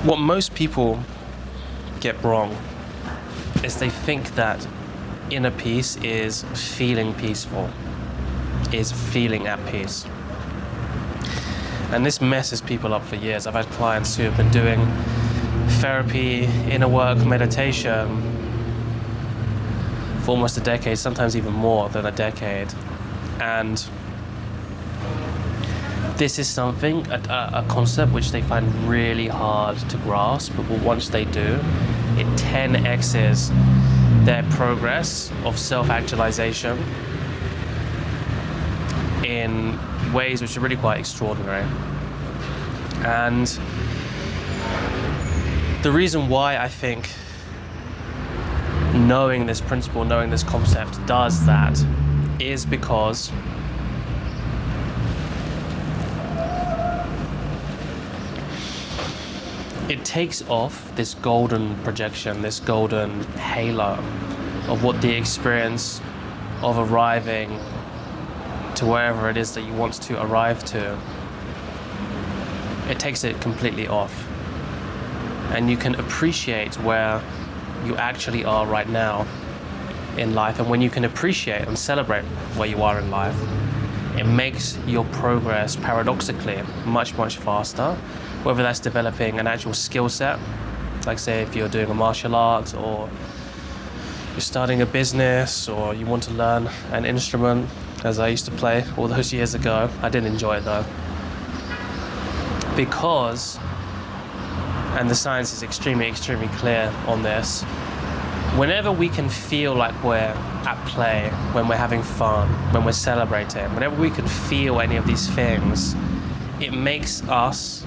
What most people get wrong is they think that inner peace is feeling peaceful, is feeling at peace. And this messes people up for years. I've had clients who have been doing therapy, inner work, meditation for almost a decade, sometimes even more than a decade. And this is something, a concept which they find really hard to grasp, but once they do, it 10x's their progress of self-actualization in ways which are really quite extraordinary. And the reason why I think knowing this principle, knowing this concept does that is because it takes off this golden projection, this golden halo of what the experience of arriving to wherever it is that you want to arrive to. It takes it completely off. And you can appreciate where you actually are right now in life. And when you can appreciate and celebrate where you are in life, it makes your progress paradoxically much, much faster. Whether that's developing an actual skill set, like say if you're doing a martial art, or you're starting a business, or you want to learn an instrument, as I used to play all those years ago. I didn't enjoy it though. Because, and the science is extremely, extremely clear on this, whenever we can feel like we're at play, when we're having fun, when we're celebrating, whenever we can feel any of these things, it makes us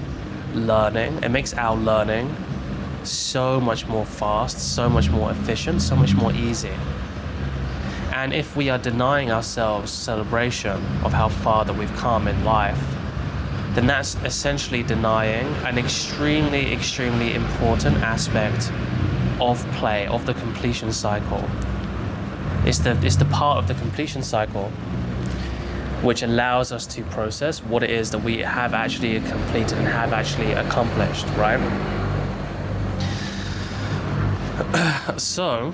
learning, it makes our learning so much more fast, so much more efficient, so much more easy. And if we are denying ourselves celebration of how far that we've come in life, then that's essentially denying an extremely, extremely important aspect of play, of the completion cycle. It's the part of the completion cycle which allows us to process what it is that we have actually completed and have actually accomplished, right? So,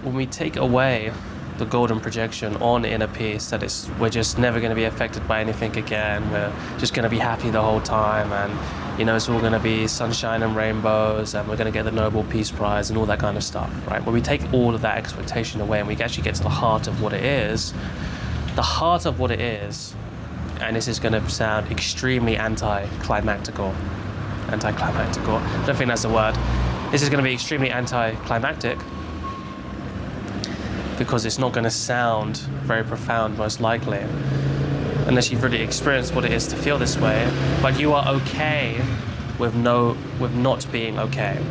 when we take away the golden projection on inner peace, that we're just never going to be affected by anything again, we're just going to be happy the whole time, and it's all going to be sunshine and rainbows, and we're going to get the Nobel Peace Prize and all that kind of stuff, right? When we take all of that expectation away and we actually get to the heart of what it is, and this is going to sound extremely anticlimactical, I don't think that's the word. This is going to be extremely anticlimactic because it's not going to sound very profound, most likely, unless you've really experienced what it is to feel this way. But you are okay with not being okay.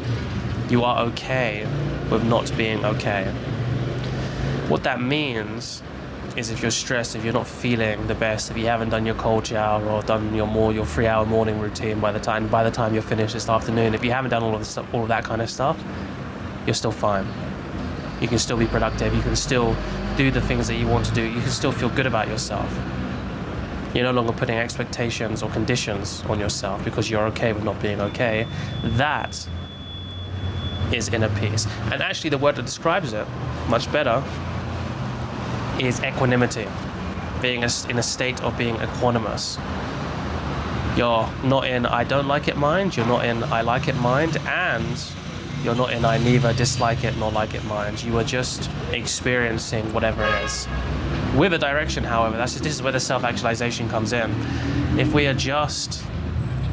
You are okay with not being okay. What that means is if you're stressed, if you're not feeling the best, if you haven't done your cold shower or done your 3-hour morning routine by the time you're finished this afternoon, if you haven't done all of that kind of stuff, you're still fine. You can still be productive, you can still do the things that you want to do, you can still feel good about yourself. You're no longer putting expectations or conditions on yourself because you're okay with not being okay. That is inner peace. And actually the word that describes it much better is equanimity, being in a state of being equanimous. You're not in I don't like it mind, you're not in I like it mind, and you're not in I neither dislike it nor like it mind. You are just experiencing whatever it is. With a direction, however, this is where the self-actualization comes in. If we are just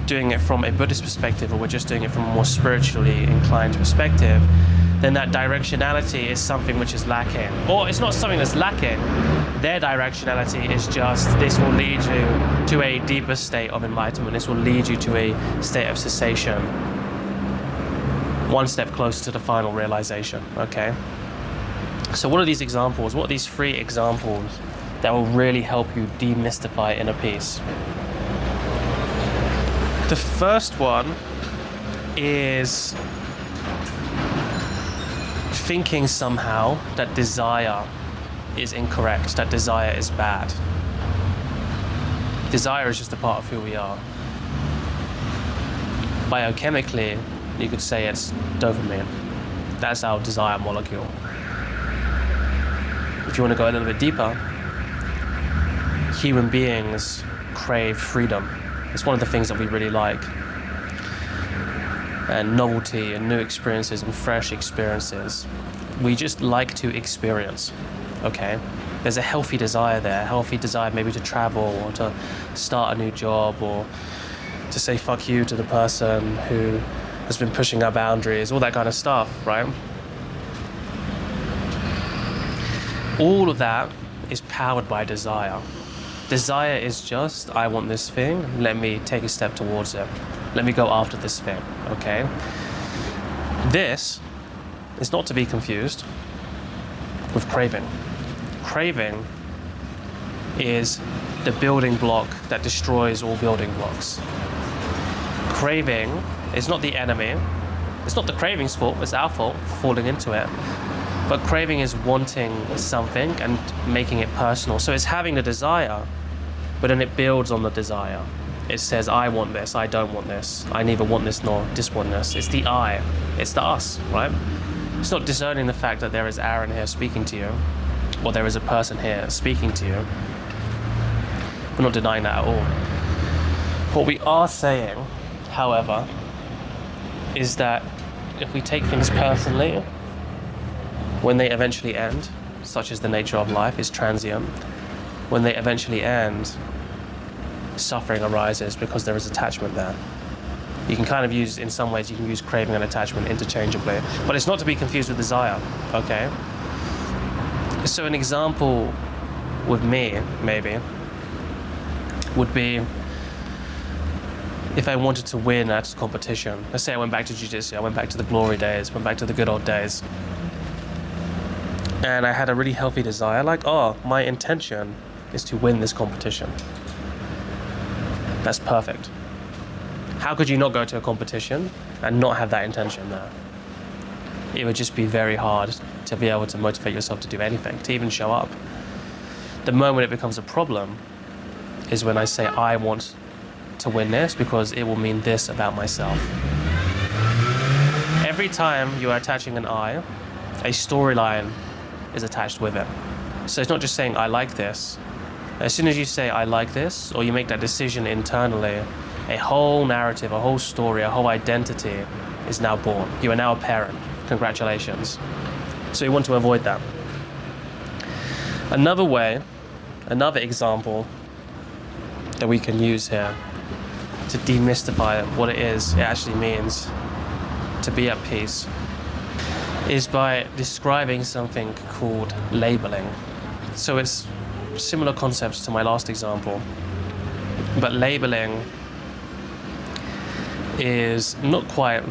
doing it from a Buddhist perspective, or we're just doing it from a more spiritually inclined perspective, then that directionality is something which is lacking. Or it's not something that's lacking. Their directionality is just, this will lead you to a deeper state of enlightenment. This will lead you to a state of cessation. One step closer to the final realization, okay? So what are these examples? What are these 3 examples that will really help you demystify inner peace? The first one is thinking somehow that desire is incorrect, that desire is bad. Desire is just a part of who we are. Biochemically, You could say it's dopamine. That's our desire molecule. If you want to go a little bit deeper, human beings crave freedom. It's one of the things that we really like. And novelty and new experiences and fresh experiences. We just like to experience, okay? There's a healthy desire there, a healthy desire maybe to travel or to start a new job or to say fuck you to the person who has been pushing our boundaries, all that kind of stuff, right? All of that is powered by desire. Desire is just, I want this thing, let me take a step towards it. Let me go after this thing, okay? This is not to be confused with craving. Craving is the building block that destroys all building blocks. Craving is not the enemy. It's not the craving's fault, it's our fault for falling into it. But craving is wanting something and making it personal. So it's having the desire, but then it builds on the desire. It says, I want this, I don't want this. I neither want this nor diswant this. It's the I, it's the us, right? It's not discerning the fact that there is Aaron here speaking to you, or there is a person here speaking to you. We're not denying that at all. What we are saying, however, is that if we take things personally, when they eventually end, such as the nature of life is transient, when they eventually end, suffering arises because there is attachment there. You can kind of use, in some ways, you can use craving and attachment interchangeably, but it's not to be confused with desire, okay? So an example with me, maybe, would be if I wanted to win at a competition. Let's say I went back to jiu-jitsu, I went back to the glory days, went back to the good old days. And I had a really healthy desire, like, oh, my intention is to win this competition. That's perfect. How could you not go to a competition and not have that intention there? It would just be very hard to be able to motivate yourself to do anything, to even show up. The moment it becomes a problem is when I say I want to win this because it will mean this about myself. Every time you are attaching an I, a storyline is attached with it. So it's not just saying I like this. As soon as you say I like this, or you make that decision internally, a whole narrative, a whole story, a whole identity is now born. You are now a parent. Congratulations. So you want to avoid that. Another way, another example that we can use here to demystify what it is it actually means to be at peace is by describing something called labeling. So it's similar concepts to my last example, but labeling is not quite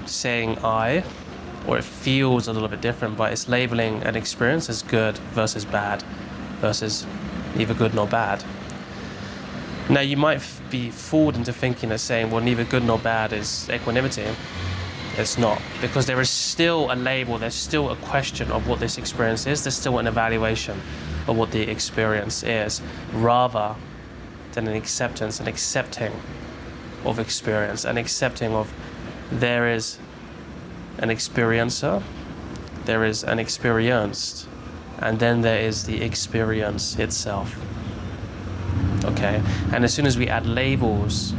saying I, or it feels a little bit different, but it's labeling an experience as good versus bad versus neither good nor bad. Now you might be fooled into thinking that saying, well, neither good nor bad is equanimity. It's not, because there is still a label, there's still a question of what this experience is, there's still an evaluation of what the experience is, rather than an acceptance, an accepting of experience, an accepting of there is an experiencer, there is an experienced, and then there is the experience itself. Okay, and as soon as we add labels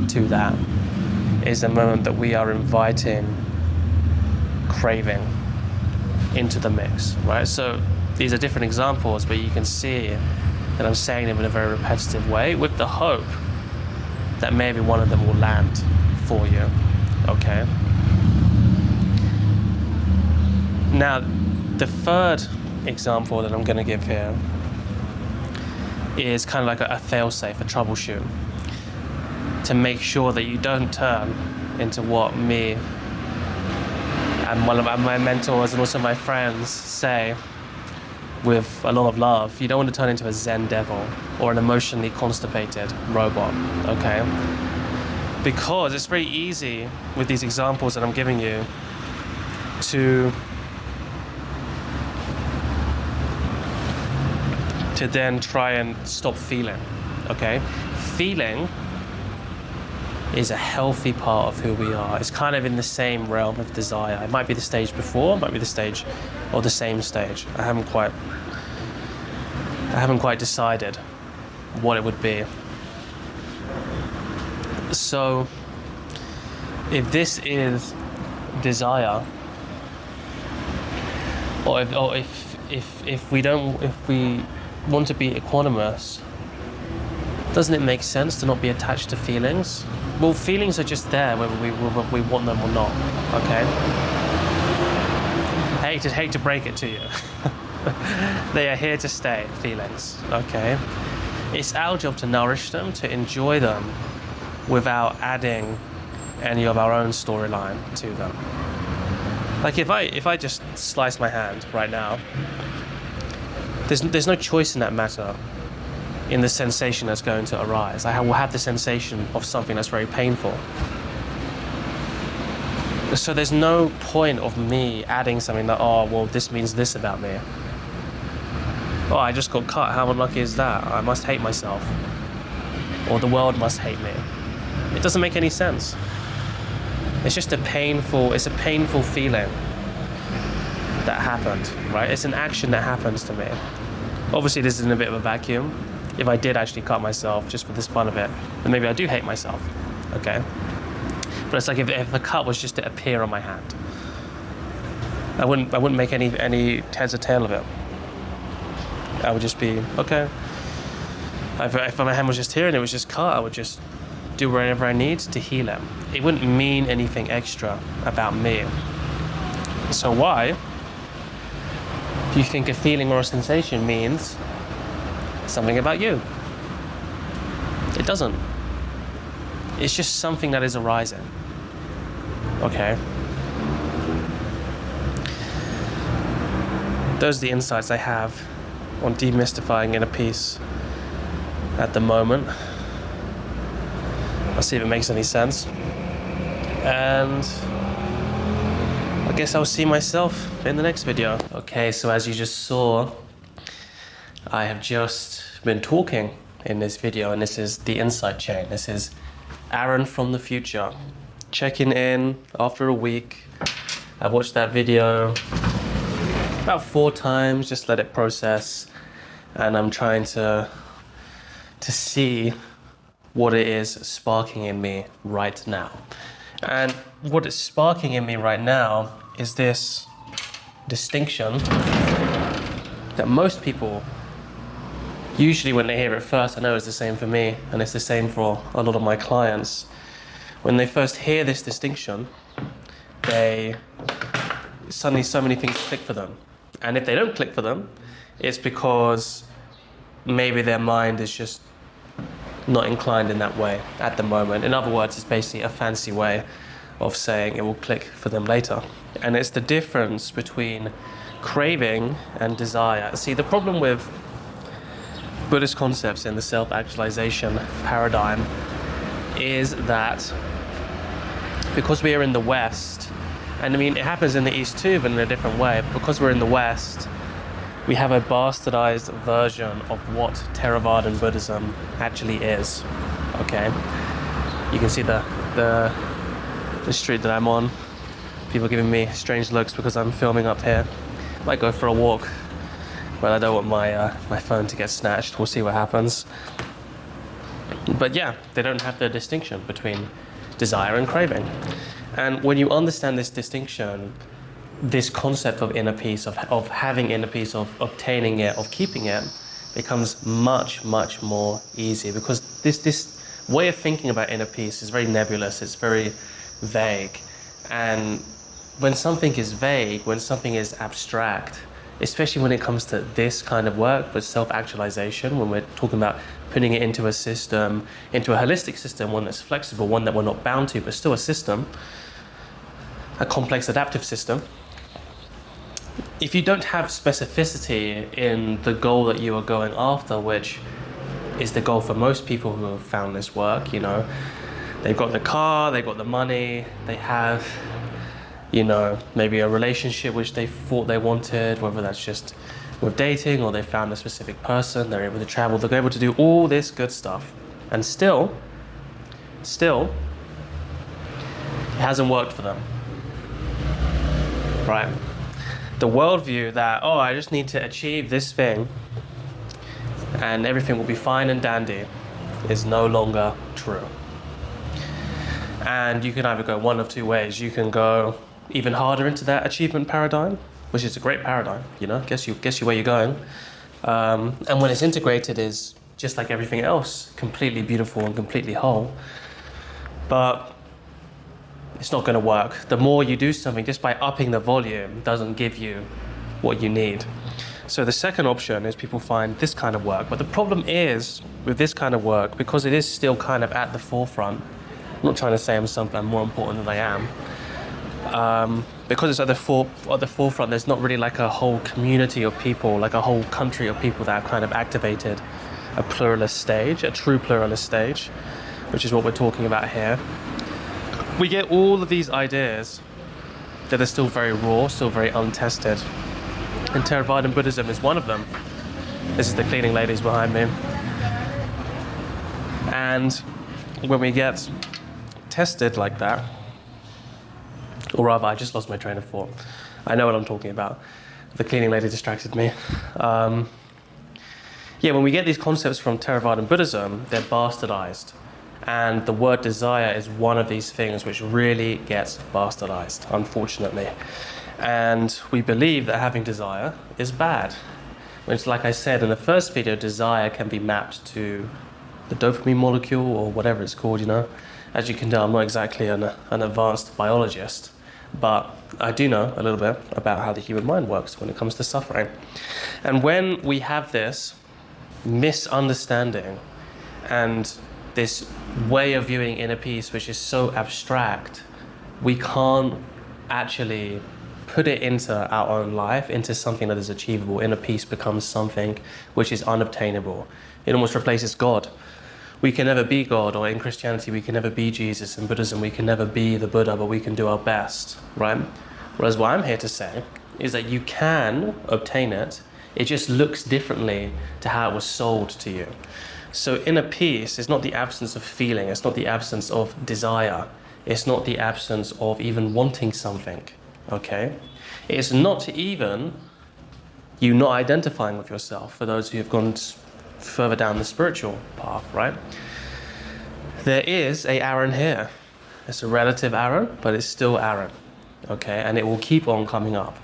to that, is the moment that we are inviting craving into the mix, right? So these are different examples, but you can see that I'm saying them in a very repetitive way with the hope that maybe one of them will land for you, okay? Now, the third example that I'm going to give here is kind of like a fail-safe, a troubleshoot, to make sure that you don't turn into what me and one of my mentors and also my friends say with a lot of love. You don't want to turn into a Zen devil or an emotionally constipated robot, okay? Because it's very easy with these examples that I'm giving you to then try and stop feeling, okay? Feeling is a healthy part of who we are. It's kind of in the same realm of desire. It might be the stage before, it might be the stage, or the same stage. I haven't quite decided what it would be. So, if this is desire, or if we want to be equanimous, doesn't it make sense to not be attached to feelings? Well, feelings are just there whether we want them or not. Okay. I hate to break it to you. They are here to stay. Feelings. Okay. It's our job to nourish them, to enjoy them, without adding any of our own storyline to them. Like if I just slice my hand right now, there's no choice in that matter in the sensation that's going to arise. I will have the sensation of something that's very painful. So there's no point of me adding something that, oh, well, this means this about me. Oh, I just got cut, how unlucky is that? I must hate myself. Or the world must hate me. It doesn't make any sense. It's just a painful feeling that happened, right? It's an action that happens to me. Obviously, this is in a bit of a vacuum. If I did actually cut myself just for this fun of it, then maybe I do hate myself, okay? But it's like if the cut was just to appear on my hand, I wouldn't make any heads or tail of it. I would just be, okay. If my hand was just here and it was just cut, I would just do whatever I need to heal it. It wouldn't mean anything extra about me. So why do you think a feeling or a sensation means something about you? It doesn't. It's just something that is arising. Okay? Those are the insights I have on demystifying inner peace at the moment. I'll see if it makes any sense. And I guess I'll see myself in the next video. Okay, so as you just saw, I have just been talking in this video, and this is the insight chain. This is Aaron from the future, checking in after a week. I watched that video about 4 times, just let it process, and I'm trying to see what it is sparking in me right now. And what it's sparking in me right now is this distinction that most people, usually when they hear it first, I know it's the same for me, and it's the same for a lot of my clients. When they first hear this distinction, suddenly so many things click for them. And if they don't click for them, it's because maybe their mind is just not inclined in that way at the moment. In other words, it's basically a fancy way of saying it will click for them later. And it's the difference between craving and desire. See, the problem with Buddhist concepts in the self-actualization paradigm is that because we are in the West, and I mean it happens in the East too, but in a different way, but because we're in the West, we have a bastardized version of what Theravadan Buddhism actually is. Okay, you can see the street that I'm on. People giving me strange looks because I'm filming up here. Might go for a walk, but I don't want my phone to get snatched. We'll see what happens. But yeah, they don't have the distinction between desire and craving. And when you understand this distinction, this concept of inner peace, of having inner peace, of obtaining it, of keeping it, becomes much, much more easy, because this way of thinking about inner peace is very nebulous, it's very vague. And when something is vague, when something is abstract, especially when it comes to this kind of work, with self-actualization, when we're talking about putting it into a system, into a holistic system, one that's flexible, one that we're not bound to, but still a system, a complex adaptive system. If you don't have specificity in the goal that you are going after, which is the goal for most people who have found this work, you know, they've got the car, they've got the money, they have, you know, maybe a relationship which they thought they wanted, whether that's just with dating or they found a specific person, they're able to travel, they're able to do all this good stuff. And still, hasn't worked for them, right? The worldview that, oh, I just need to achieve this thing and everything will be fine and dandy is no longer true. And you can either go one of two ways. You can go even harder into that achievement paradigm, which is a great paradigm, you know, guess you where you're going. And when it's integrated is just like everything else, completely beautiful and completely whole. But it's not going to work. The more you do something, just by upping the volume, doesn't give you what you need. So the second option is people find this kind of work. But the problem is with this kind of work, because it is still kind of at the forefront, I'm not trying to say I'm more important than I am. Because it's at the forefront, there's not really like a whole community of people, like a whole country of people that have kind of activated a pluralist stage, a true pluralist stage, which is what we're talking about here. We get all of these ideas that are still very raw, still very untested. And Theravada Buddhism is one of them. This is the cleaning ladies behind me. And when we get tested like that, or rather, I just lost my train of thought. I know what I'm talking about. The cleaning lady distracted me. Yeah, when we get these concepts from Theravada Buddhism, they're bastardized. And the word desire is one of these things which really gets bastardized, unfortunately. And we believe that having desire is bad. Which, like I said in the first video, desire can be mapped to the dopamine molecule or whatever it's called, you know. As you can tell, I'm not exactly an advanced biologist, but I do know a little bit about how the human mind works when it comes to suffering. And when we have this misunderstanding and this way of viewing inner peace, which is so abstract, we can't actually put it into our own life, into something that is achievable. Inner peace becomes something which is unobtainable. It almost replaces God. We can never be God, or in Christianity, we can never be Jesus. In Buddhism, we can never be the Buddha, but we can do our best, right? Whereas what I'm here to say is that you can obtain it. It just looks differently to how it was sold to you. So inner peace is not the absence of feeling. It's not the absence of desire. It's not the absence of even wanting something, okay? It's not even you not identifying with yourself, for those who have gone further down the spiritual path, right? There is a Aaron here. It's a relative Aaron, but it's still Aaron, okay? And it will keep on coming up.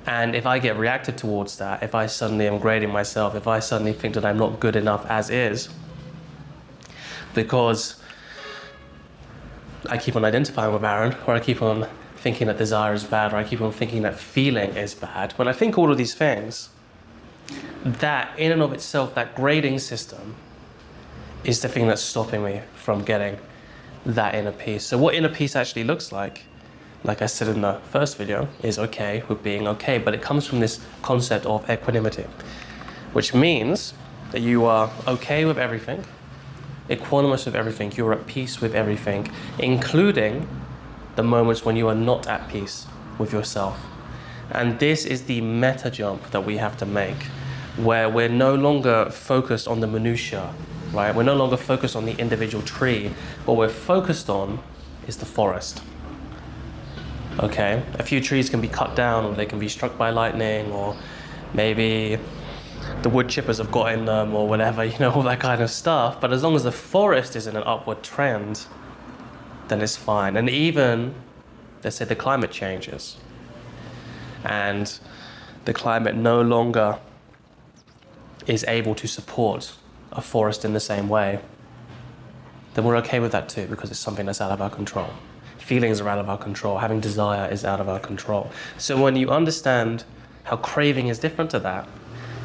And if I get reactive towards that, if I suddenly am grading myself, if I suddenly think that I'm not good enough as is, because I keep on identifying with Aaron, or I keep on thinking that desire is bad, or I keep on thinking that feeling is bad, when I think all of these things, that in and of itself, that grading system is the thing that's stopping me from getting that inner peace. So what inner peace actually looks like I said in the first video, is okay with being okay, but it comes from this concept of equanimity, which means that you are okay with everything, equanimous with everything, you're at peace with everything, including the moments when you are not at peace with yourself. And this is the meta jump that we have to make, where we're no longer focused on the minutiae, right? We're no longer focused on the individual tree. What we're focused on is the forest. Okay, a few trees can be cut down, or they can be struck by lightning, or maybe the wood chippers have got in them, or whatever, you know, all that kind of stuff. But as long as the forest is in an upward trend, then it's fine. And even, let's say the climate changes, and the climate no longer is able to support a forest in the same way, then we're okay with that too, because it's something that's out of our control. Feelings are out of our control. Having desire is out of our control. So when you understand how craving is different to that,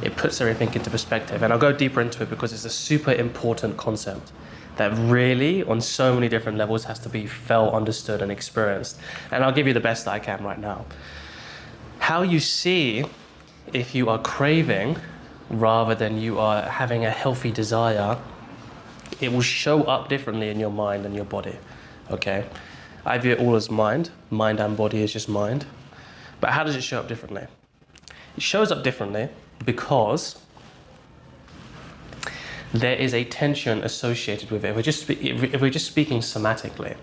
it puts everything into perspective. And I'll go deeper into it because it's a super important concept that really, on so many different levels, has to be felt, understood, and experienced. And I'll give you the best that I can right now. How you see if you are craving rather than you are having a healthy desire, it will show up differently in your mind and your body, okay? I view it all as mind. Mind and body is just mind. But how does it show up differently? It shows up differently because there is a tension associated with it. If we're just speaking somatically,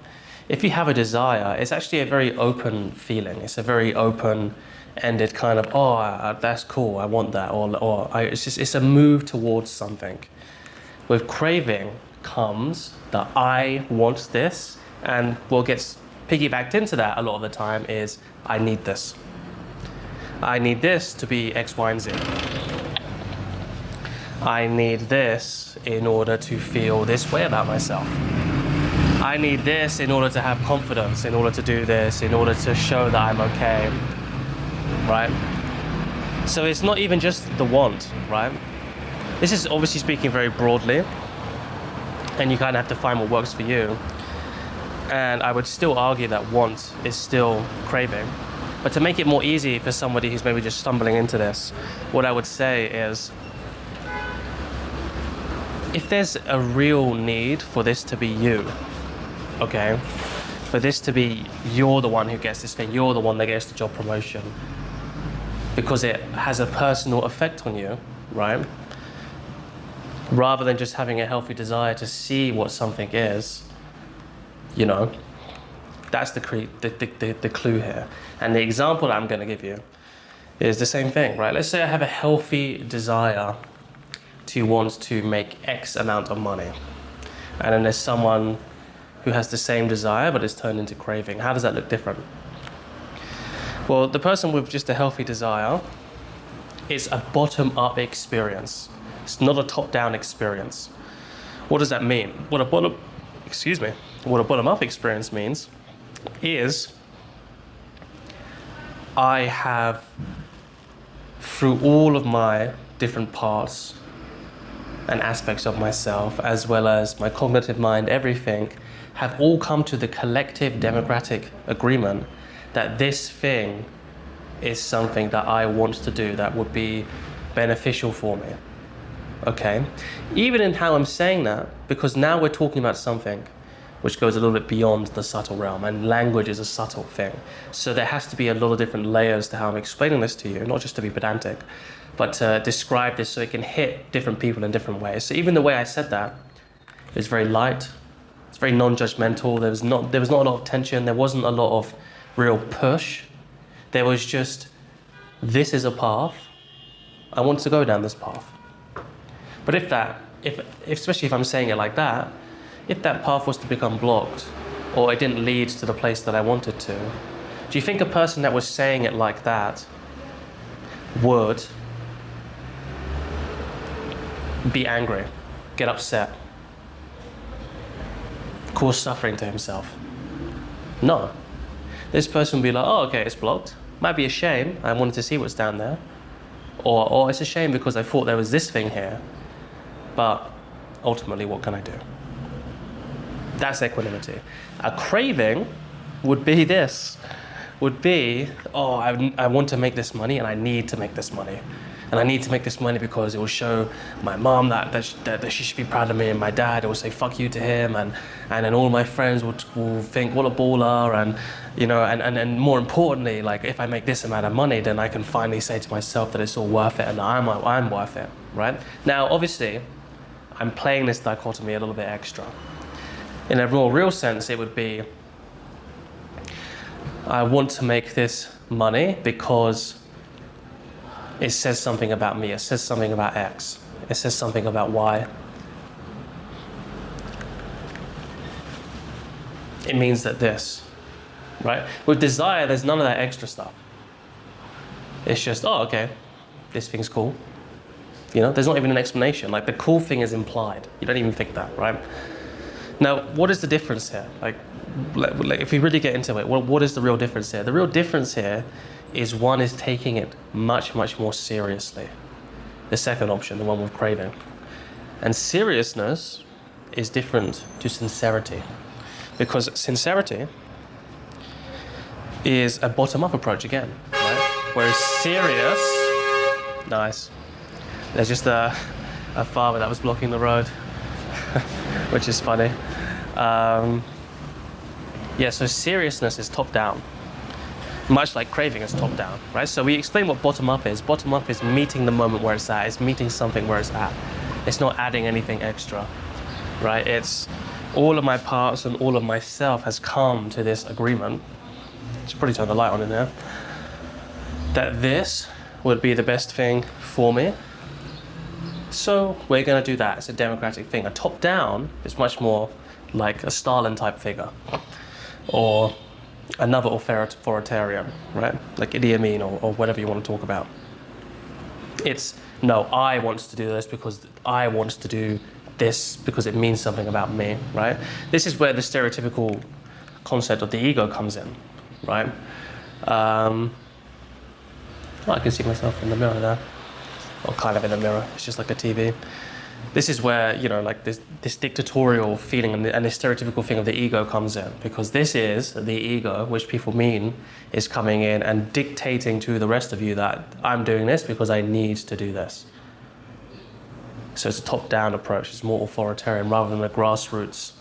If you have a desire, it's actually a very open feeling. It's a very open-ended kind of, that's cool, I want that, it's a move towards something. With craving comes that I want this, and what gets piggybacked into that a lot of the time is, I need this. I need this to be X, Y, and Z. I need this in order to feel this way about myself. I need this in order to have confidence, in order to do this, in order to show that I'm okay, right? So it's not even just the want, right? This is obviously speaking very broadly, and you kind of have to find what works for you. And I would still argue that want is still craving. But to make it more easy for somebody who's maybe just stumbling into this, what I would say is, if there's a real need for this to be you, okay, for this to be, you're the one who gets this thing, you're the one that gets the job promotion, because it has a personal effect on you, right? Rather than just having a healthy desire to see what something is, you know, that's the clue here. And the example that I'm going to give you is the same thing, right? Let's say I have a healthy desire to want to make X amount of money, and then there's someone who has the same desire but it's turned into craving. How does that look different? Well, the person with just a healthy desire, it's a bottom-up experience. It's not a top-down experience. What does that mean? What a bottom-up experience means is I have, through all of my different parts and aspects of myself, as well as my cognitive mind, everything, have all come to the collective democratic agreement that this thing is something that I want to do that would be beneficial for me. Okay? Even in how I'm saying that, because now we're talking about something which goes a little bit beyond the subtle realm, and language is a subtle thing. So there has to be a lot of different layers to how I'm explaining this to you, not just to be pedantic, but to describe this so it can hit different people in different ways. So even the way I said that is very light, it's very non-judgmental, there was not a lot of tension, there wasn't a lot of real push. There was just, this is a path, I want to go down this path. But especially if I'm saying it like that, if that path was to become blocked, or it didn't lead to the place that I wanted to, do you think a person that was saying it like that would be angry, get upset, cause suffering to himself? No. This person would be like, oh, okay, it's blocked. Might be a shame, I wanted to see what's down there. Or it's a shame because I thought there was this thing here, but ultimately, what can I do? That's equanimity. A craving would be this, I want to make this money and I need to make this money. And I need to make this money because it will show my mom that she should be proud of me, and my dad will say fuck you to him, and then all my friends will think what a baller, and you know, and more importantly, like if I make this amount of money, then I can finally say to myself that it's all worth it and I'm worth it, right? Now, obviously, I'm playing this dichotomy a little bit extra. In a more real sense, it would be, I want to make this money because it says something about me, it says something about X, it says something about Y. It means that this, right? With desire, there's none of that extra stuff. It's just, oh, okay, this thing's cool. You know, there's not even an explanation. Like, the cool thing is implied. You don't even think that, right? Now, what is the difference here? Like if we really get into it, what is the real difference here? The real difference here is one is taking it much, much more seriously. The second option, the one with craving. And seriousness is different to sincerity. Because sincerity is a bottom-up approach again, right? Whereas serious, nice. There's just a farmer that was blocking the road, which is funny. So seriousness is top-down, much like craving is top-down, right? So we explain what bottom-up is. Bottom-up is meeting the moment where it's at. It's meeting something where it's at. It's not adding anything extra, right? It's all of my parts and all of myself has come to this agreement. Should probably turn the light on in there. That this would be the best thing for me. So we're going to do that. It's a democratic thing. A top-down is much more like a Stalin type figure, or another authoritarian, right? Like Idi Amin or whatever you want to talk about. It's, no, I want to do this because I want to do this because it means something about me, right? This is where the stereotypical concept of the ego comes in, right? Well, I can see myself in the mirror there, or kind of in the mirror. It's just like a TV. This is where, you know, like this dictatorial feeling and this stereotypical thing of the ego comes in, because this is the ego, which people mean is coming in and dictating to the rest of you that I'm doing this because I need to do this. So it's a top-down approach. It's more authoritarian rather than a grassroots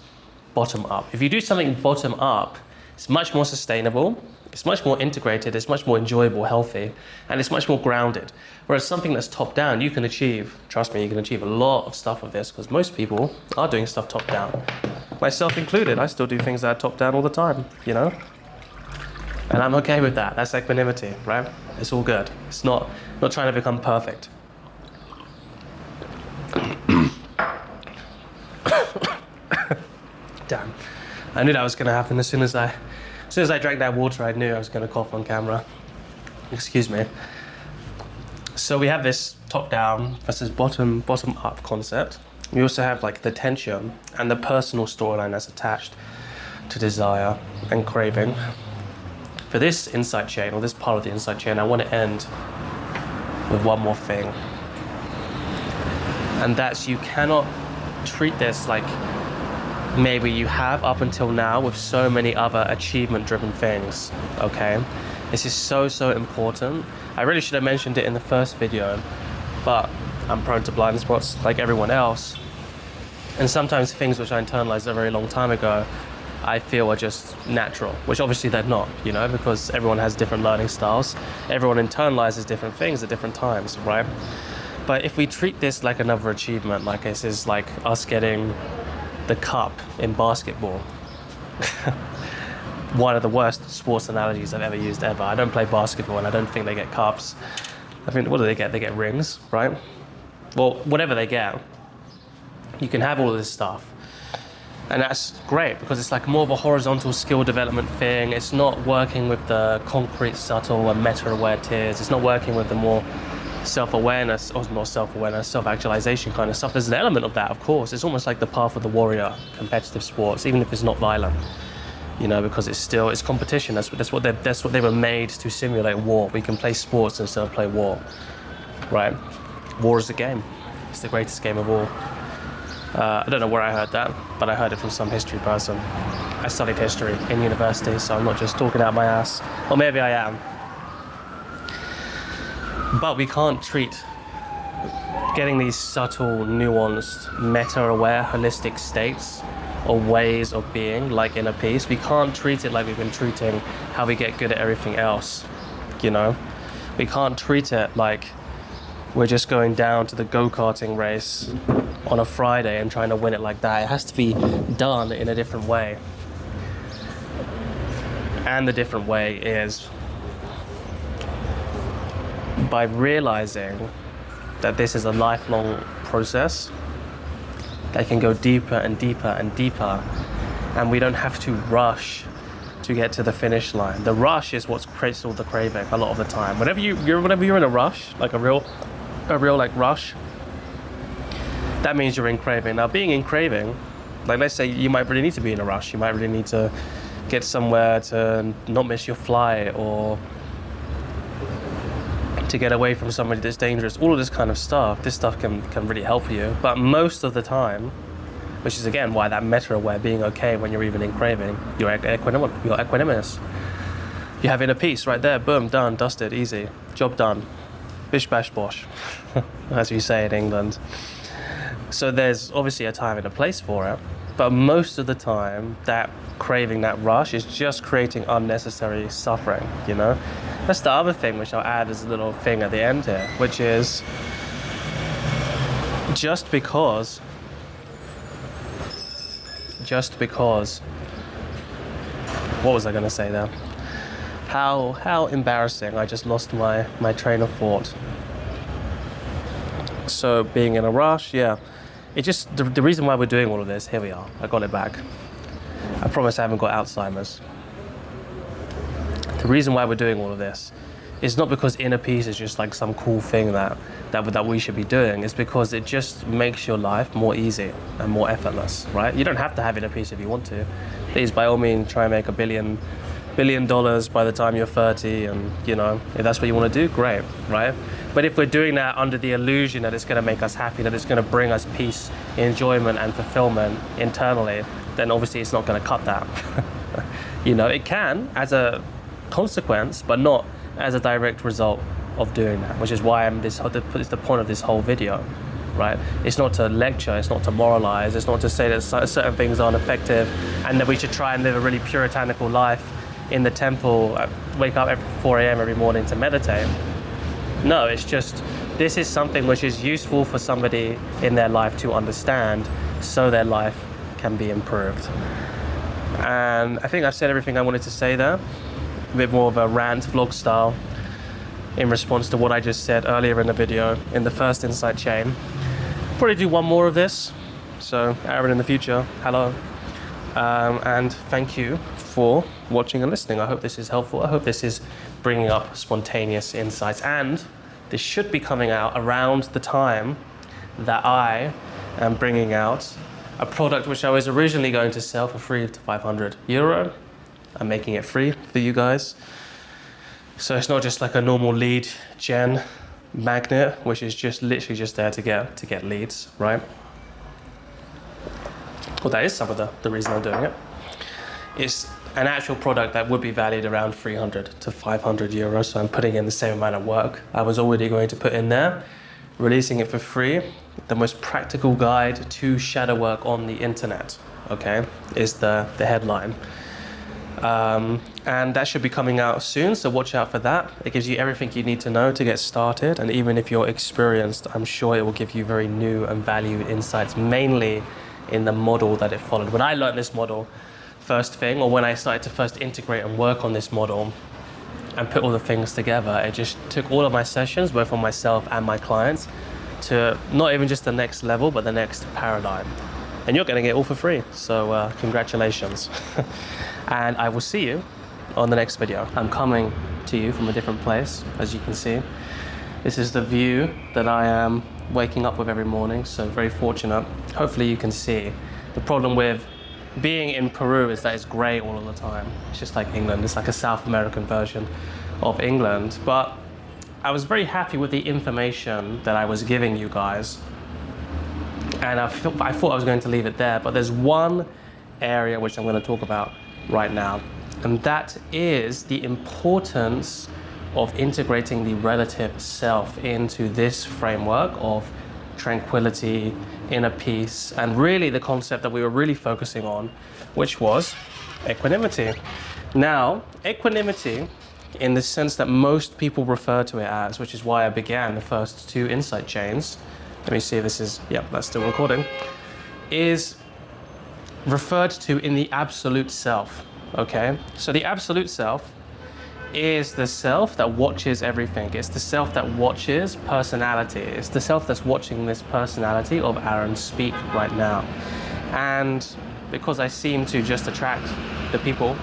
bottom-up. If you do something bottom-up, it's much more sustainable, it's much more integrated, it's much more enjoyable, healthy, and it's much more grounded. Whereas something that's top-down, you can achieve, trust me, you can achieve a lot of stuff with this, because most people are doing stuff top-down. Myself included, I still do things that are top-down all the time, you know? And I'm okay with that. That's equanimity, right? It's all good. It's not trying to become perfect. Damn. I knew that was going to happen as soon as I drank that water. I knew I was going to cough on camera. Excuse me. So we have this top-down versus bottom-up concept. We also have like the tension and the personal storyline that's attached to desire and craving. For this insight chain, or this part of the insight chain, I want to end with one more thing. And that's, you cannot treat this like maybe you have up until now with so many other achievement-driven things, okay? This is so important. I really should have mentioned it in the first video, but I'm prone to blind spots like everyone else. And sometimes things which I internalized a very long time ago, I feel are just natural, which obviously they're not, you know, because everyone has different learning styles. Everyone internalizes different things at different times, right? But if we treat this like another achievement, like this is like us getting the cup in basketball. One of the worst sports analogies I've ever used ever. I don't play basketball and I don't think they get cups. I think, what do they get? They get rings, right? Well, whatever they get, you can have all of this stuff. And that's great because it's like more of a horizontal skill development thing. It's not working with the concrete, subtle and meta-aware tiers. It's not working with the more self-awareness, or not self-awareness, self-actualization kind of stuff. There's an element of that, of course. It's almost like the path of the warrior, competitive sports, even if it's not violent, you know, because it's competition. That's what they were made to simulate war. We can play sports instead of play war, right? War is a game. It's the greatest game of all. I don't know where I heard that, but I heard it from some history person. I studied history in university, so I'm not just talking out my ass. Or maybe I am. But we can't treat getting these subtle, nuanced, meta-aware, holistic states or ways of being like inner peace. We can't treat it like we've been treating how we get good at everything else, you know? We can't treat it like we're just going down to the go-karting race on a Friday and trying to win it like that. It has to be done in a different way. And the different way is by realizing that this is a lifelong process that can go deeper and deeper and deeper, and we don't have to rush to get to the finish line. The rush is what creates all the craving a lot of the time. Whenever you're in a rush, like a real like rush, that means you're in craving. Now, being in craving, like let's say you might really need to be in a rush. You might really need to get somewhere to not miss your flight, or to get away from somebody that's dangerous, all of this kind of stuff. This stuff can really help you. But most of the time, which is again why that meta-aware, being okay when you're even in craving, you're equanimous. You have inner peace right there, boom, done, dusted, easy, job done. Bish bash bosh, as we say in England. So there's obviously a time and a place for it, but most of the time that craving, that rush, is just creating unnecessary suffering, you know? That's the other thing which I'll add as a little thing at the end here, which is just because just because, what was I going to say there? How embarrassing. I just lost my train of thought. So being in a rush, yeah. It just, the reason why we're doing all of this, here we are, I got it back. I promise I haven't got Alzheimer's. The reason why we're doing all of this is not because inner peace is just like some cool thing that we should be doing. It's because it just makes your life more easy and more effortless, right? You don't have to have inner peace if you want to. Please, by all means, try and make $1 billion by the time you're 30, and you know, if that's what you want to do, great, right? But if we're doing that under the illusion that it's going to make us happy, that it's going to bring us peace, enjoyment and fulfillment internally, then obviously it's not going to cut that. You know, it can as a consequence, but not as a direct result of doing that, which is why it's the point of this whole video, right? It's not to lecture, it's not to moralize, it's not to say that certain things aren't effective and that we should try and live a really puritanical life in the temple, wake up at 4 a.m. every morning to meditate. No, it's just, this is something which is useful for somebody in their life to understand so their life can be improved. And I think I've said everything I wanted to say there. A bit more of a rant, vlog style, in response to what I just said earlier in the video, in the first insight chain. Probably do one more of this. So, Aaron in the future, hello. And thank you for watching and listening. I hope this is helpful. I hope this is bringing up spontaneous insights. And this should be coming out around the time that I am bringing out a product which I was originally going to sell for free to €500. I'm making it free for you guys. So it's not just like a normal lead gen magnet, which is just literally just there to get leads, right? Well, that is some of the reason I'm doing it. It's an actual product that would be valued around €300 to €500. So I'm putting in the same amount of work I was already going to put in there, releasing it for free. The most practical guide to shadow work on the internet, okay, is the headline. And that should be coming out soon, so watch out for that. It gives you everything you need to know to get started, and even if you're experienced, I'm sure it will give you very new and valued insights, mainly in the model that it followed. When I learned this model first thing, or when I started to first integrate and work on this model and put all the things together, it just took all of my sessions, both on myself and my clients, to not even just the next level, but the next paradigm. And you're getting it all for free, so congratulations. And I will see you on the next video. I'm coming to you from a different place, as you can see. This is the view that I am waking up with every morning, so very fortunate. Hopefully you can see. The problem with being in Peru is that it's grey all of the time. It's just like England. It's like a South American version of England. But I was very happy with the information that I was giving you guys. And I thought I was going to leave it there, but there's one area which I'm going to talk about right now. And that is the importance of integrating the relative self into this framework of tranquility, inner peace, and really the concept that we were really focusing on, which was equanimity. Now, equanimity, in the sense that most people refer to it as, which is why I began the first two insight chains, let me see if this is, yep, that's still recording, is referred to in the absolute self, okay? So the absolute self is the self that watches everything. It's the self that watches personality. It's the self that's watching this personality of Aaron speak right now. And because I seem to just attract the people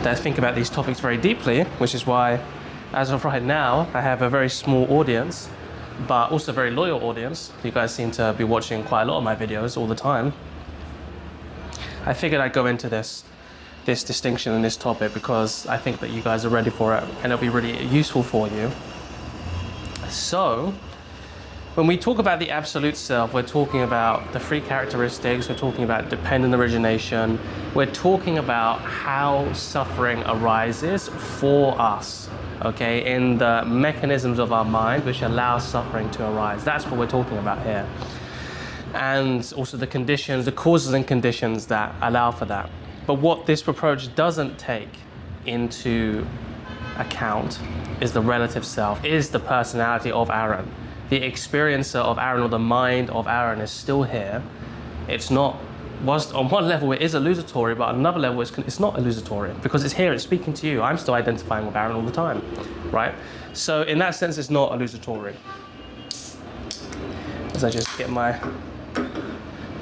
that think about these topics very deeply, which is why, as of right now, I have a very small audience, but also a very loyal audience. You guys seem to be watching quite a lot of my videos all the time. I figured I'd go into this distinction and this topic because I think that you guys are ready for it and it'll be really useful for you. So, when we talk about the absolute self, we're talking about the three characteristics, we're talking about dependent origination, we're talking about how suffering arises for us, okay, in the mechanisms of our mind which allow suffering to arise. That's what we're talking about here. And also the conditions, the causes and conditions that allow for that. But what this approach doesn't take into account is the relative self, is the personality of Aaron. The experiencer of Aaron, or the mind of Aaron, is still here. It's not whilst on one level it is illusory, but on another level it's not illusory because it's here, it's speaking to you. I'm still identifying with Aaron all the time, right? So in that sense, it's not illusory. As I just get my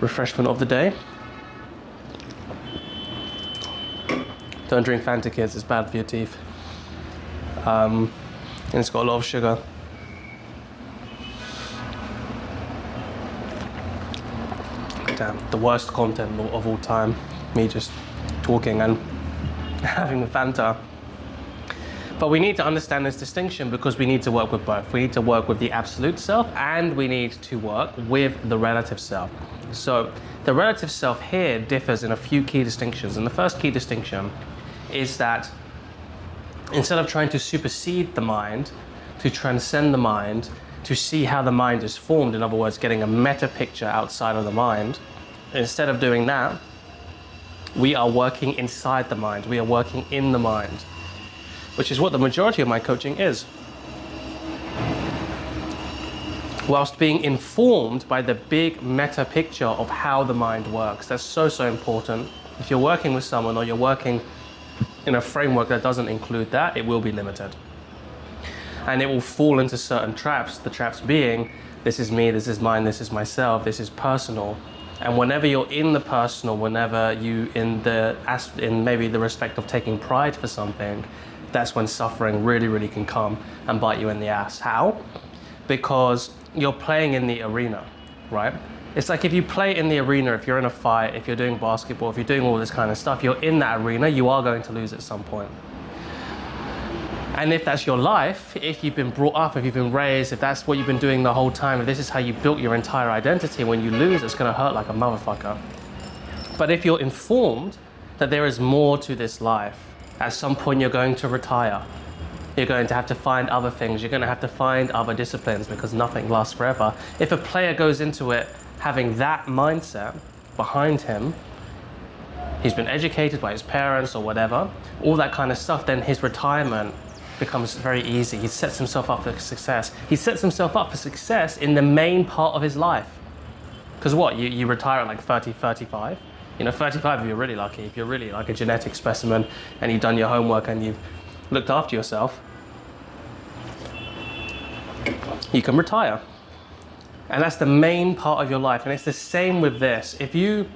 refreshment of the day. Don't drink Fanta, kids, it's bad for your teeth. And it's got a lot of sugar. Damn, the worst content of all time. Me just talking and having the Fanta. But we need to understand this distinction because we need to work with both. We need to work with the absolute self and we need to work with the relative self. So the relative self here differs in a few key distinctions. And the first key distinction is that instead of trying to supersede the mind, to transcend the mind, to see how the mind is formed, in other words, getting a meta picture outside of the mind, instead of doing that, we are working inside the mind. We are working in the mind, which is what the majority of my coaching is. Whilst being informed by the big meta picture of how the mind works. That's so, so important. If you're working with someone or you're working in a framework that doesn't include that, it will be limited. And it will fall into certain traps. The traps being, this is me, this is mine, this is myself, this is personal. And whenever you're in the personal, whenever you in maybe the respect of taking pride for something, that's when suffering really, really can come and bite you in the ass. How? Because you're playing in the arena, right? It's like if you play in the arena, if you're in a fight, if you're doing basketball, if you're doing all this kind of stuff, you're in that arena, you are going to lose at some point. And if that's your life, if you've been brought up, if you've been raised, if that's what you've been doing the whole time, if this is how you built your entire identity, when you lose, it's gonna hurt like a motherfucker. But if you're informed that there is more to this life, at some point you're going to retire. You're going to have to find other things. You're going to have to find other disciplines because nothing lasts forever. If a player goes into it having that mindset behind him, he's been educated by his parents or whatever, all that kind of stuff, then his retirement becomes very easy. He sets himself up for success. He sets himself up for success in the main part of his life. Because what, you retire at like 30, 35? You know, 35 if you're really lucky, if you're really like a genetic specimen and you've done your homework and you've looked after yourself, you can retire. And that's the main part of your life. And it's the same with this. If you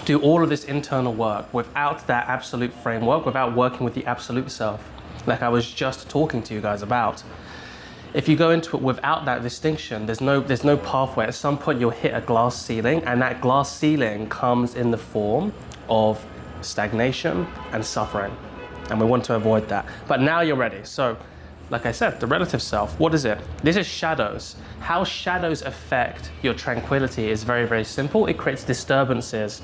do all of this internal work without that absolute framework, without working with the absolute self, like I was just talking to you guys about, if you go into it without that distinction, there's no pathway. At some point you'll hit a glass ceiling, and that glass ceiling comes in the form of stagnation and suffering. And we want to avoid that. But now you're ready. So, like I said, the relative self, what is it? This is shadows. How shadows affect your tranquility is very, very simple. It creates disturbances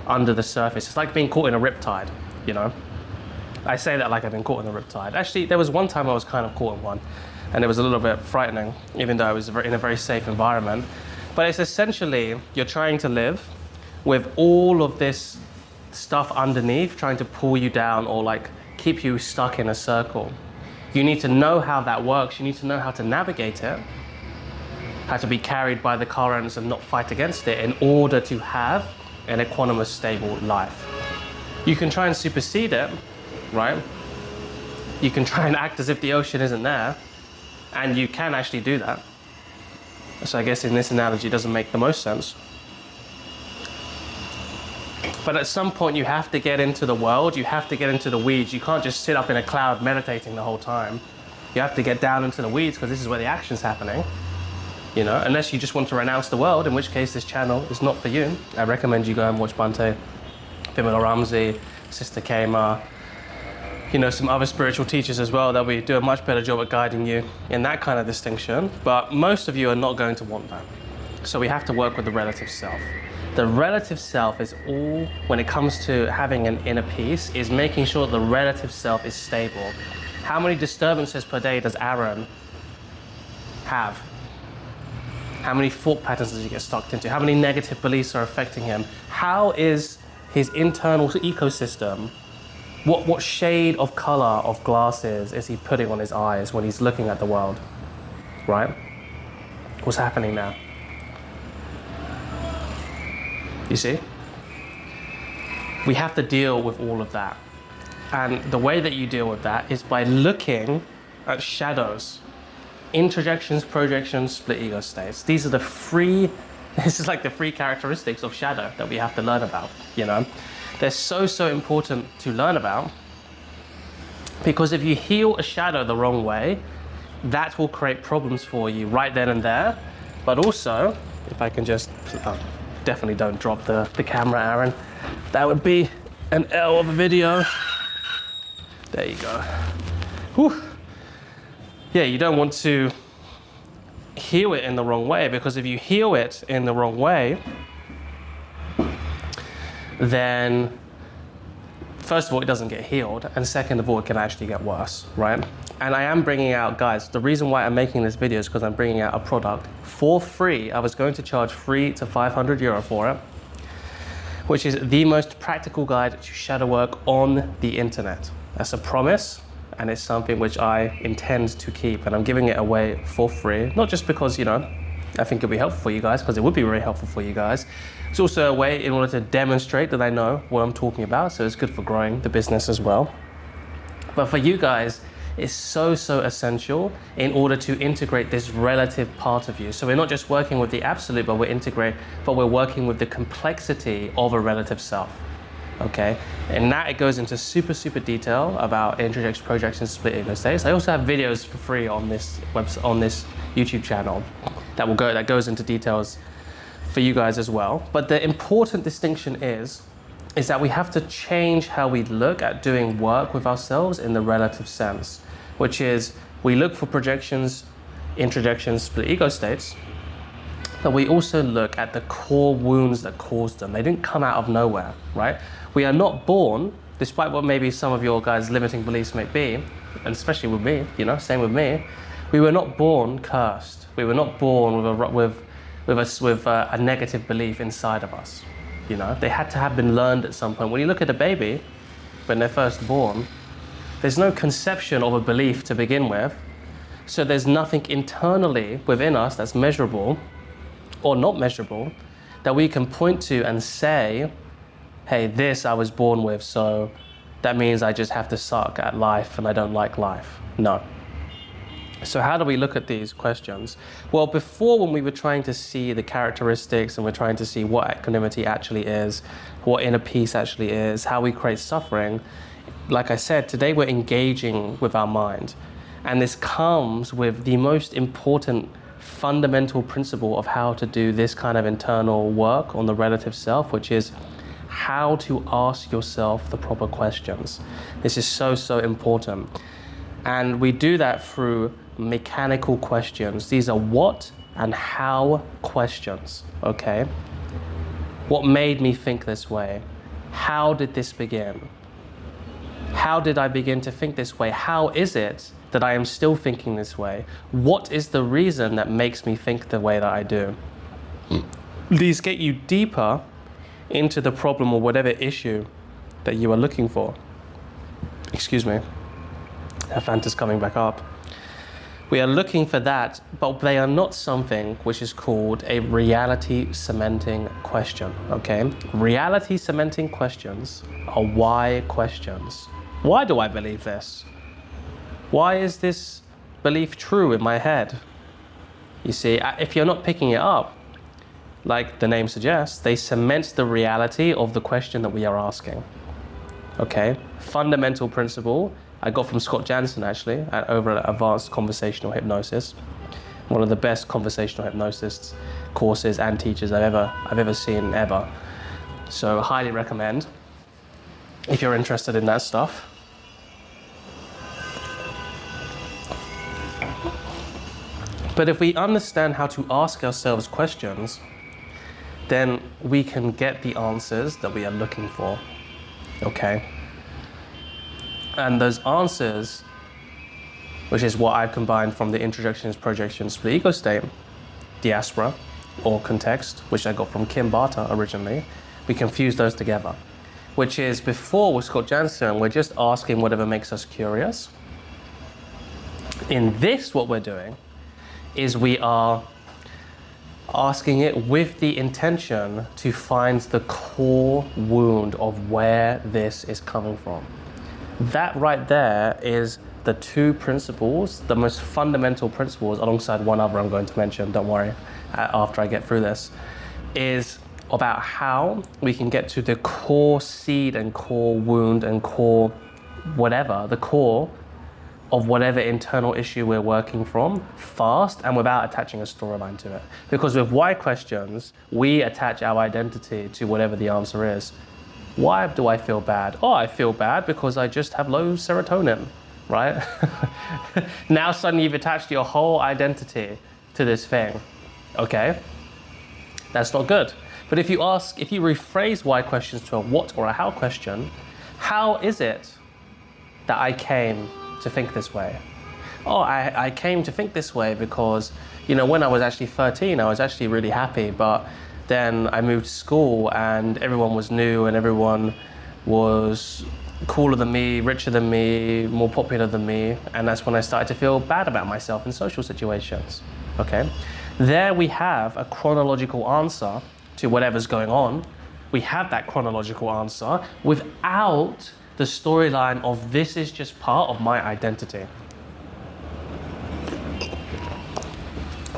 under the surface. It's like being caught in a riptide, you know? I say that like I've been caught in a riptide. Actually, there was one time I was kind of caught in one, and it was a little bit frightening, even though I was in a very safe environment. But it's essentially, you're trying to live with all of this stuff underneath, trying to pull you down or like keep you stuck in a circle. You need to know how that works. You need to know how to navigate it, how to be carried by the currents and not fight against it in order to have an equanimous, stable life. You can try and supersede it, right? You can try and act as if the ocean isn't there, and you can actually do that. So I guess in this analogy it doesn't make the most sense. But at some point you have to get into the world, you have to get into the weeds. You can't just sit up in a cloud meditating the whole time. You have to get down into the weeds because this is where the action's happening. You know, unless you just want to renounce the world, in which case this channel is not for you. I recommend you go and watch Bhante, Bimala Ramsey, Sister Kema, you know, some other spiritual teachers as well. They'll do a much better job at guiding you in that kind of distinction. But most of you are not going to want that. So we have to work with the relative self. The relative self is all, when it comes to having an inner peace, is making sure the relative self is stable. How many disturbances per day does Aaron have? How many thought patterns does he get stuck into? How many negative beliefs are affecting him? How is his internal ecosystem? What shade of color of glasses is he putting on his eyes when he's looking at the world? Right? What's happening now? You see? We have to deal with all of that. And the way that you deal with that is by looking at shadows, introjections, projections, split ego states. These are the three, this is like the three characteristics of shadow that we have to learn about, you know? They're so, so important to learn about, because if you heal a shadow the wrong way, that will create problems for you right then and there. But also, if I can just, definitely don't drop the camera, Aaron. That would be an L of a video. There you go. Whew. Yeah, you don't want to heal it in the wrong way, because if you heal it in the wrong way, then first of all, it doesn't get healed, and second of all, it can actually get worse, right? And I am bringing out, guys, the reason why I'm making this video is because I'm bringing out a product for free. I was going to charge €300 to €500 for it, which is the most practical guide to shadow work on the internet. That's a promise, and it's something which I intend to keep, and I'm giving it away for free, not just because, you know, I think it'll be helpful for you guys, because it would be very helpful for you guys. It's also a way in order to demonstrate that I know what I'm talking about, so it's good for growing the business as well. But for you guys, it's so, so essential in order to integrate this relative part of you. So we're not just working with the absolute, but we're working with the complexity of a relative self. Okay, and that it goes into super, super detail about introjections, projections, split ego states. I also have videos for free on this website, on this YouTube channel, that goes into details for you guys as well. But the important distinction is that we have to change how we look at doing work with ourselves in the relative sense, which is we look for projections, introjections, split ego states, but we also look at the core wounds that caused them. They didn't come out of nowhere, right? We are not born, despite what maybe some of your guys' limiting beliefs may be, and especially with me, you know, same with me, we were not born cursed. We were not born with a negative belief inside of us. You know, they had to have been learned at some point. When you look at a baby, when they're first born, there's no conception of a belief to begin with. So there's nothing internally within us that's measurable or not measurable that we can point to and say, hey, this I was born with, so that means I just have to suck at life and I don't like life. No. So how do we look at these questions? Well, before, when we were trying to see the characteristics and we're trying to see what equanimity actually is, what inner peace actually is, how we create suffering, like I said, today we're engaging with our mind. And this comes with the most important fundamental principle of how to do this kind of internal work on the relative self, which is how to ask yourself the proper questions. This is so, so important. And we do that through mechanical questions. These are what and how questions, okay? What made me think this way? How did this begin? How did I begin to think this way? How is it that I am still thinking this way? What is the reason that makes me think the way that I do? These get you deeper into the problem or whatever issue that you are looking for. Excuse me. That Fanta's coming back up. We are looking for that, but they are not something which is called a reality cementing question, okay? Reality cementing questions are why questions. Why do I believe this? Why is this belief true in my head? You see, if you're not picking it up, like the name suggests, they cement the reality of the question that we are asking, okay? Fundamental principle I got from Scott Jansen, actually, over at Advanced Conversational Hypnosis. One of the best conversational hypnosis courses and teachers I've ever seen, ever. So highly recommend if you're interested in that stuff. But if we understand how to ask ourselves questions, then we can get the answers that we are looking for, okay? And those answers, which is what I've combined from the introjections, projections, split ego state, diaspora, or context, which I got from Kim Barter originally, we confuse those together. Which is, before with Scott Jansen, we're just asking whatever makes us curious. In this, what we're doing is we are asking it with the intention to find the core wound of where this is coming from. That right there is the two principles, the most fundamental principles, alongside one other I'm going to mention, don't worry, after I get through this, is about how we can get to the core seed and core wound and core whatever, the core of whatever internal issue we're working from fast and without attaching a storyline to it. Because with why questions, we attach our identity to whatever the answer is. Why do I feel bad? Oh, I feel bad because I just have low serotonin, right? Now suddenly you've attached your whole identity to this thing, okay? That's not good. But if you rephrase why questions to a what or a how question, how is it that I came to think this way? Oh, I came to think this way because, when I was actually 13, I was actually really happy, but then I moved to school and everyone was new and everyone was cooler than me, richer than me, more popular than me, and that's when I started to feel bad about myself in social situations, okay? There we have a chronological answer to whatever's going on. We have that chronological answer without the storyline of this is just part of my identity.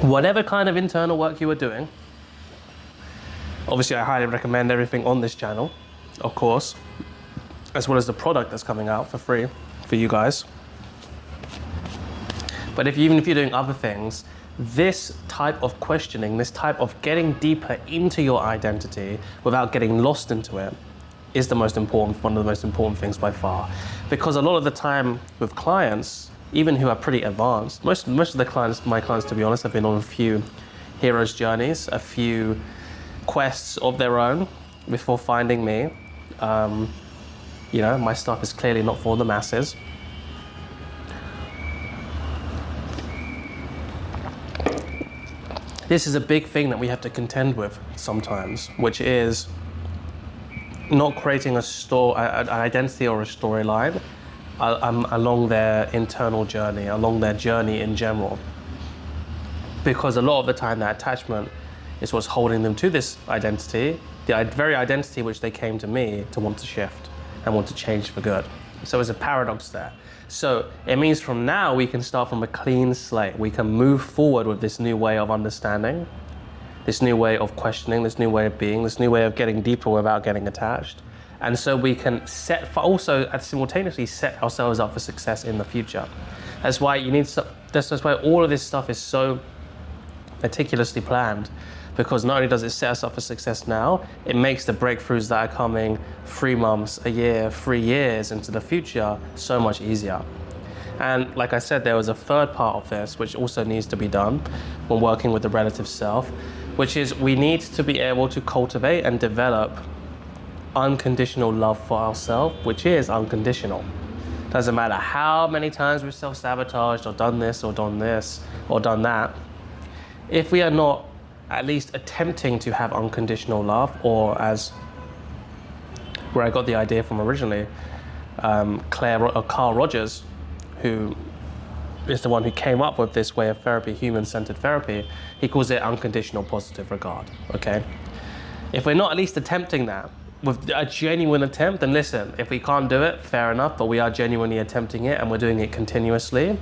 Whatever kind of internal work you are doing, obviously I highly recommend everything on this channel, of course, as well as the product that's coming out for free for you guys. But even if you're doing other things, this type of questioning, this type of getting deeper into your identity without getting lost into it is one of the most important things by far. Because a lot of the time with clients, even who are pretty advanced, most of my clients, to be honest, have been on a few hero's journeys, a few quests of their own before finding me. My stuff is clearly not for the masses. This is a big thing that we have to contend with sometimes, which is not creating an identity or a storyline along their internal journey, along their journey in general. Because a lot of the time that attachment is what's holding them to this identity, the very identity which they came to me to want to shift and want to change for good. So there's a paradox there. So it means from now we can start from a clean slate. We can move forward with this new way of understanding, this new way of questioning, this new way of being, this new way of getting deeper without getting attached. And so we can simultaneously set ourselves up for success in the future. That's why that's why all of this stuff is so meticulously planned, because not only does it set us up for success now, it makes the breakthroughs that are coming 3 months, a year, 3 years into the future so much easier. And like I said, there was a third part of this which also needs to be done when working with the relative self, which is we need to be able to cultivate and develop unconditional love for ourselves, which is unconditional. Doesn't matter how many times we've self-sabotaged or done this or done that. If we are not at least attempting to have unconditional love, or as where I got the idea from originally, Carl Rogers, who is the one who came up with this way of therapy, human-centered therapy, he calls it unconditional positive regard, okay? If we're not at least attempting that, with a genuine attempt, then listen, if we can't do it, fair enough, but we are genuinely attempting it and we're doing it continuously,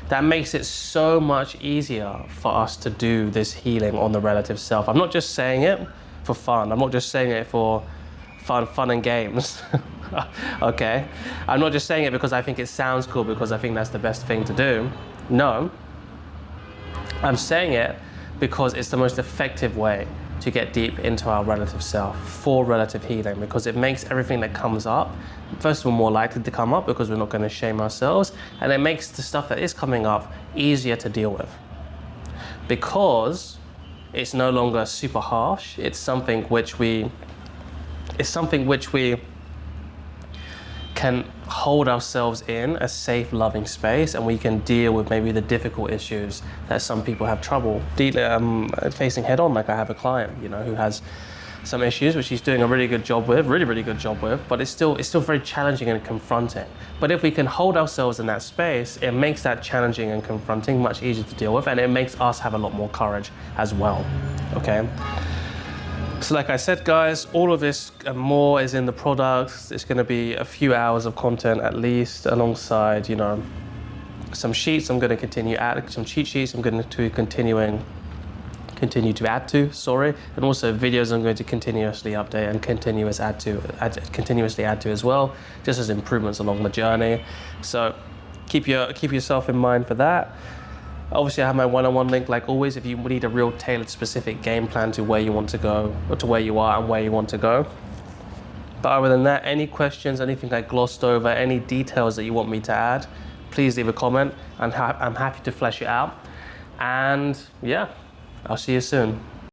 that makes it so much easier for us to do this healing on the relative self. I'm not just saying it for fun. I'm not just saying it for fun and games, okay? I'm not just saying it because I think it sounds cool, because I think that's the best thing to do. No, I'm saying it because it's the most effective way to get deep into our relative self for relative healing, because it makes everything that comes up, first of all, more likely to come up because we're not going to shame ourselves, and it makes the stuff that is coming up easier to deal with because it's no longer super harsh. It's something which we can hold ourselves in a safe, loving space, and we can deal with maybe the difficult issues that some people have trouble facing head on. Like I have a client, who has some issues, which he's doing a really good job with, really good job with, but it's still very challenging and confronting. But if we can hold ourselves in that space, it makes that challenging and confronting much easier to deal with, and it makes us have a lot more courage as well, okay? So like I said, guys, all of this and more is in the products. It's gonna be a few hours of content at least, alongside, you know, some sheets I'm gonna continue adding, some cheat sheets I'm going to continue to add to, and also videos I'm going to continuously update and continuously add to as well, just as improvements along the journey. So keep yourself in mind for that. Obviously, I have my one-on-one link, like always, if you need a real tailored, specific game plan to where you want to go, or to where you are and where you want to go. But other than that, any questions, anything I glossed over, any details that you want me to add, please leave a comment, and I'm happy to flesh it out. And yeah, I'll see you soon.